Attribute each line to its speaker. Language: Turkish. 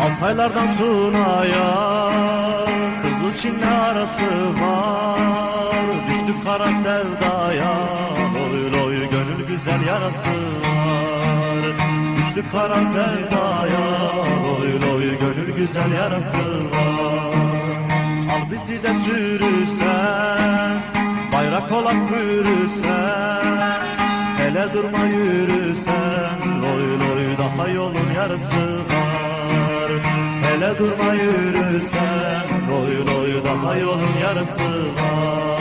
Speaker 1: Altaylardan Tuna'ya Kızıl Çin'le arası var. Düştük kara sevdaya, loy loy gönül güzel yarası var. Düştük kara sevdaya, loy loy gönül güzel yarası var. Al bizi de sürürsen, bayrak olarak bürürsen, hele durma yürürsen, loy loy daha yolun yarısı var. Hele durma yürürsen, loy loy daha yolun yarısı var.